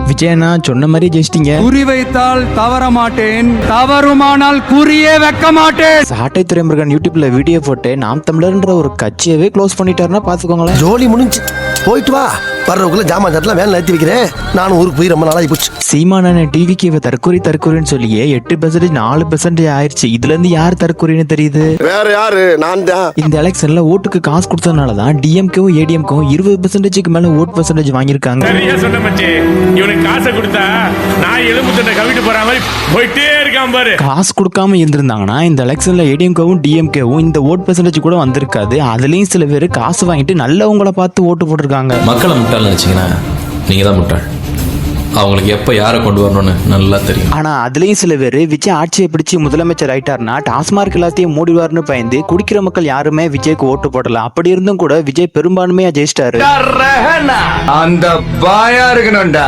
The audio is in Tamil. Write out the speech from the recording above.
விஜயண்ணா சொன்ன மாதிரி ஜெயிச்சிட்டீங்க. குறி வைத்தால் தவற மாட்டேன், தவறுமானால் குறியே வைக்க மாட்டேன். சாட்டை துரைமுருகன் யூடியூப்ல வீடியோ போட்டு நாம் தமிழர்ன்ற ஒரு கட்சியவே க்ளோஸ் பண்ணிட்டாருன்னா பாத்துக்கோங்களேன். ஜோலி முடிஞ்சு போயிட்டு வா. வர்றவக்குள்ள ஜாமான் சட்டெல்லாம் வேலை நிறுத்தி வைக்கிறேன். நானும் ஊருக்கு போய் ரொம்ப நாளாகி போச்சு. சீமானே டிவிக்கு இவ தற்கொலைன்னு சொல்லியே 8% 4% ஆயிடுச்சு. இதுல இருந்து யார் தற்கொலைன்னு தெரியுது? வேற யாரு? நான் தான். இந்த எலெக்ஷன்ல ஓட்டுக்கு காசு கொடுத்ததுனாலதான் டிஎம்கேவும் ஏடிஎம்கும் 20% மேல ஓட் பர்சன்டேஜ் வாங்கியிருக்காங்க. சொன்ன மச்சி, இவனுக்கு காசை கொடுத்தா நான் எலும்பு தொண்டை கவிட்டு போற மாதிரி போயிட்டே இருக்கான் பாரு. காசு கொடுக்காம இருந்திருந்தாங்கன்னா இந்த எலெக்ஷன்ல ஏடிஎம்கேவும் டிஎம்கேவும் இந்த ஓட் பர்சன்டேஜ் கூட வந்திருக்காது. அதுலயும் சில பேர் காசு வாங்கிட்டு நல்லவங்களை பார்த்து ஓட்டு போட்டிருக்காங்க. மக்களை முட்டாள் நினைச்சீங்கன்னா நீங்க தான் முட்டாள். அவங்களுக்கு எப்ப யாரை கொண்டு வரணும்னு நல்லா தெரியும். ஆனா அதுலயும் சில பேர் விஜய் ஆட்சியை பிடிச்சி முதலமைச்சர் ஆயிட்டாருன்னா டாஸ்மார்க் எல்லாத்தையும் மூடிவார்னு பயந்து குடிக்கிற மக்கள் யாருமே விஜய்க்கு ஓட்டு போடல. அப்படி இருந்தும் கூட விஜய் பெரும்பான்மையா ஜெயிச்சிட்டாரு. அந்த பாயா இருக்கணும்டா.